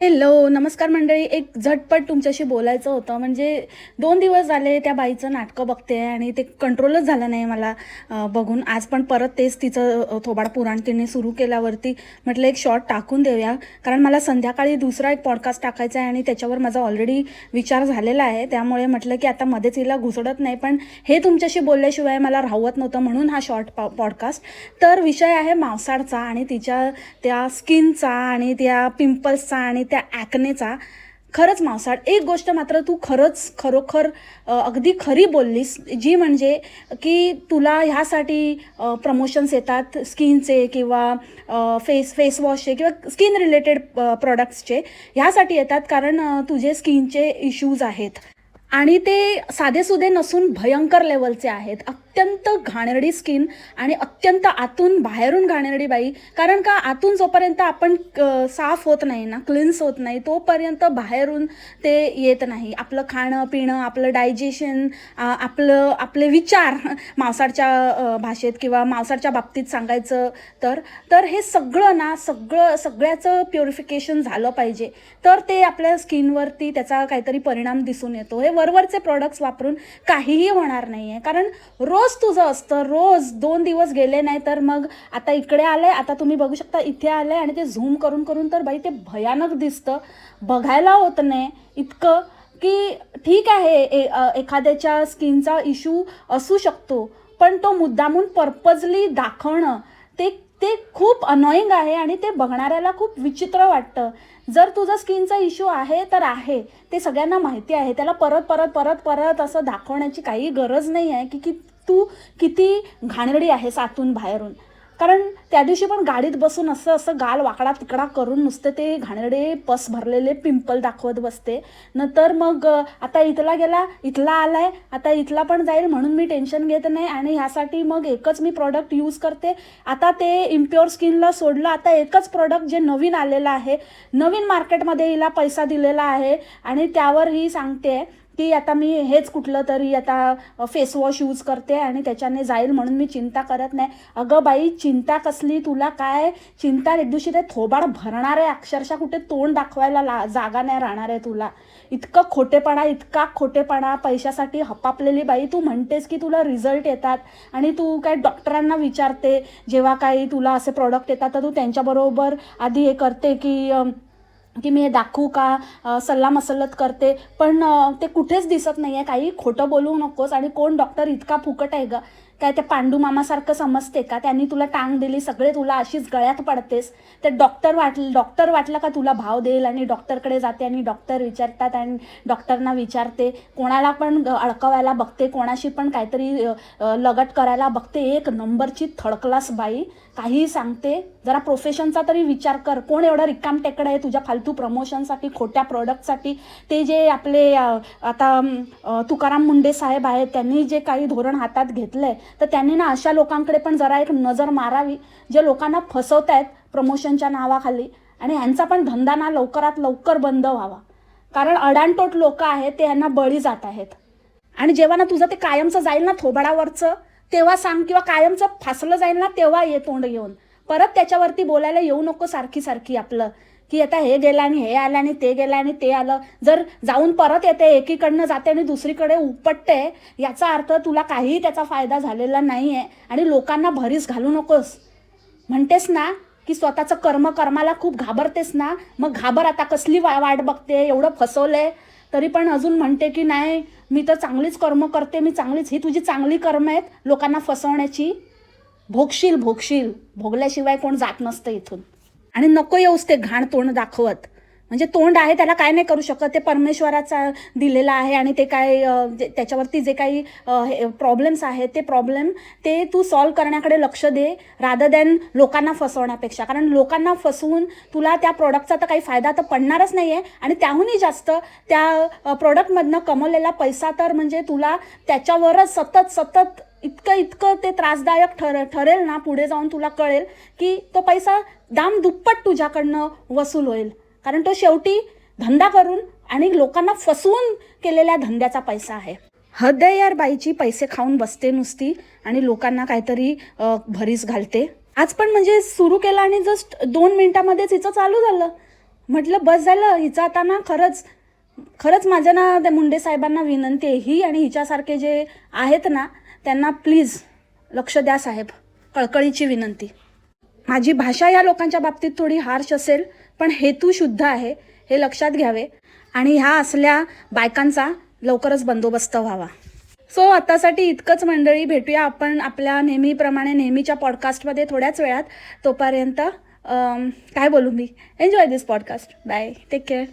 Hello, नमस्कार मंडळी. एक झटपट तुमच्याशी बोलायचं होतं. म्हणजे 2 दिवस झाले त्या बाईचं नाटकं बघते आणि ते कंट्रोलच झालं नाही मला बघून. आज पण परत तेच तिचं थोबाड पुराण तिने सुरू केल्यावरती म्हटलं एक शॉर्ट टाकून देऊया. कारण मला संध्याकाळी दुसरा एक पॉडकास्ट टाकायचा आहे आणि त्याच्यावर माझा ऑलरेडी विचार झालेला आहे. त्यामुळे म्हटलं की आता मध्येच हिला घुसडत नाही, पण हे तुमच्याशी बोलल्याशिवाय मला राहवत नव्हतं, म्हणून हा शॉर्ट पॉडकास्ट. तर विषय आहे मावसाळचा आणि तिच्या त्या स्किनचा आणि त्या पिंपल्सचा आणि त्या ॲक्नेचा. खरंच मावसाळ, एक गोष्ट मात्र तू खरंच खरोखर अगदी खरी बोललीस, जी म्हणजे की तुला ह्यासाठी प्रमोशन्स येतात स्किनचे किंवा फेस वॉशचे किंवा स्किन रिलेटेड प्रॉडक्ट्सचे. ह्यासाठी येतात कारण तुझे स्किनचे इश्यूज आहेत आणि ते साधेसुधे नसून भयंकर लेवलचे आहेत. अत्यंत घाणेरडी स्किन आणि अत्यंत आतून बाहेरून घाणेरडी बाई. कारण का, आतून जोपर्यंत आपण साफ होत नाही ना, क्लिन्स होत नाही, तोपर्यंत बाहेरून ते येत नाही. आपलं खाणं पिणं, आपलं डायजेशन, आपले विचार मांसाच्या भाषेत किंवा मांसाच्या बाबतीत सांगायचं तर तर हे सगळं ना, सगळ्याचं प्युरिफिकेशन झालं पाहिजे. तर ते आपल्या स्किनवरती त्याचा काहीतरी परिणाम दिसून येतो. हे वरवरचे प्रॉडक्ट्स वापरून काहीही होणार नाही आहे. कारण रोज तुझं असतं, रोज 2 दिवस गेले नाही तर मग आता इकडे आलं आहे, आता तुम्ही बघू शकता इथे आलं आहे आणि ते झूम करून करून तर बाई ते भयानक दिसतं. बघायला होत नाही इतकं की ठीक आहे, एखाद्याच्या स्किनचा इश्यू असू शकतो, पण तो मुद्दामून पर्पजली दाखवणं ते ते खूप अनॉईंग आहे आणि ते बघणाऱ्याला खूप विचित्र वाटतं. जर तुझा स्किनचा इश्यू आहे तर आहे, ते सगळ्यांना माहिती आहे. त्याला परत परत परत परत असं दाखवण्याची काही गरज नाही आहे की तू किती घाणेरडी आहेस आतून बाहेरून. कारण त्या दिवशी पण गाडीत बसून असं असं गाल वाकडा तिकडा करून नुसते ते घाणेरडे पस भरलेले पिंपल दाखवत बसते. नंतर मग आता इथला गेला, इथला आलाय, आता इथला पण जाईल म्हणून मी टेन्शन घेत नाही आणि ह्यासाठी मग एकच मी प्रॉडक्ट यूज करते. आता ते इम्प्युअर स्किनला सोडलं, आता एकच प्रॉडक्ट जे नवीन आलेलं आहे, नवीन मार्केटमध्ये हिला पैसा दिलेला आहे आणि त्यावर ही सांगते की आता मी हेच कुठलं तरी आता फेस वॉश यूज करते आणि त्याच्याने जाईल म्हणून मी चिंता करत नाही. अगं बाई, चिंता कसली, तुला काय चिंता? एक दिवशी ते थोबाड भरणार आहे, अक्षरशः कुठे तोंड दाखवायला जागा नाही राहणार आहे तुला. इतका खोटेपणा, पैशासाठी हपापलेली बाई. तू म्हणतेस की तुला रिझल्ट येतात आणि तू काय डॉक्टरांना विचारते जेव्हा काही तुला असे प्रॉडक्ट येतात, तर तू त्यांच्याबरोबर आधी हे करते की मी हे दाखवू का, सल्लामसलत करते, पण ते कुठेच दिसत नाही आहे. काही खोटं बोलू नकोस. आणि कोण डॉक्टर इतका फुकट आहे गं? काय त्या पांडुमामासारखं समजते का? त्यांनी तुला टांग दिली, सगळे तुला अशीच गळ्यात पडतेस. ते डॉक्टर वाटलं का तुला भाव देईल आणि डॉक्टरकडे जाते आणि डॉक्टर विचारतात आणि डॉक्टरना विचारते, कोणाला पण अडकवायला बघते, कोणाशी पण काहीतरी लगट करायला बघते. एक नंबरची थर्ड क्लास बाई. काही सांगते, जरा प्रोफेशनचा तरी विचार कर. कोण एवढं रिकाम टेकडं आहे तुझ्या फालतू प्रमोशनसाठी, खोट्या प्रॉडक्टसाठी? ते जे आपले आता तुकाराम मुंडे साहेब आहेत, त्यांनी जे काही धोरण हातात घेतलं आहे, तर त्यांनी ना अशा लोकांकडे पण जरा एक नजर मारावी जे लोकांना फसवत आहेत प्रमोशनच्या नावाखाली. आणि ह्यांचा पण धंदा ना लवकरात लवकर बंद व्हावा. कारण अडाणटोट लोक आहेत ते ह्यांना बळी जात आहेत. आणि जेव्हा ना तुझं ते कायमचं जाईल ना थोबाडावरचं, तेव्हा सांग, किंवा कायमचं फासलं जाईल ना तेव्हा ये तोंड घेऊन. परत त्याच्यावरती बोलायला येऊ नको सारखी सारखी आपलं की आता हे गेलं आणि हे आलं आणि ते गेलं आणि ते आलं. जर जाऊन परत येते, एकीकडनं जाते आणि दुसरीकडे उपटते, याचा अर्थ तुला काहीही त्याचा फायदा झालेला नाही आहे आणि लोकांना भरीस घालू नकोस. म्हणतेस ना की स्वतःचं कर्माला खूप घाबरतेस ना, मग घाबर. आता कसली वाट बघते? एवढं फसवलंय तरी पण अजून म्हणते की नाही मी तर चांगलीच कर्म करते, मी चांगलीच. ही तुझी चांगली कर्म आहेत लोकांना फसवण्याची. भोगशील. भोगल्याशिवाय कोण जात नसतं इथून. आणि नको येऊस ते घाण तोंड दाखवत. म्हणजे तोंड आहे त्याला काय नाही करू शकत, ते परमेश्वराचा दिलेला आहे आणि ते काय त्याच्यावरती जे काही प्रॉब्लेम्स आहेत ते प्रॉब्लेम ते तू सॉल्व करण्याकडे लक्ष दे, रादर दॅन लोकांना फसवण्यापेक्षा. कारण लोकांना फसवून तुला त्या प्रॉडक्टचा तर काही फायदा तर पडणारच नाही आहे आणि त्याहूनही जास्त त्या प्रॉडक्टमधनं कमवलेला पैसा तर म्हणजे तुला त्याच्यावरच सतत इतकं ते त्रासदायक ठरेल ना, पुढे जाऊन तुला कळेल की तो पैसा दाम दुप्पट तुझ्याकडनं वसूल होईल. कारण तो शेवटी धंदा करून आणि लोकांना फसवून केलेल्या धंद्याचा पैसा आहे. हद आहे यार बाईची, पैसे खाऊन बसते नुसती आणि लोकांना काहीतरी भरीस घालते. आज पण म्हणजे सुरू केलं आणि जस्ट 2 मिनिटामध्येच हिचं चालू झालं. म्हटलं बस झालं हिचं आता ना. खरंच माझं ना त्या मुंडे साहेबांना विनंती आहे ही, आणि हिच्यासारखे जे आहेत ना त्यांना प्लीज लक्ष द्या साहेब, कळकळीची विनंती. माझी भाषा या लोकांच्या बाबतीत थोडी हार्श असेल, पण हेतू शुद्ध आहे हे लक्षात घ्यावे, आणि ह्या असल्या बायकांचा लवकरच बंदोबस्त व्हावा. सो आतासाठी इतकंच मंडळी. भेटूया आपण आपल्या नेहमीप्रमाणे नेहमीच्या पॉडकास्टमध्ये थोड्याच वेळात. तोपर्यंत काय बोलू मी, enjoy this podcast. Bye, take care.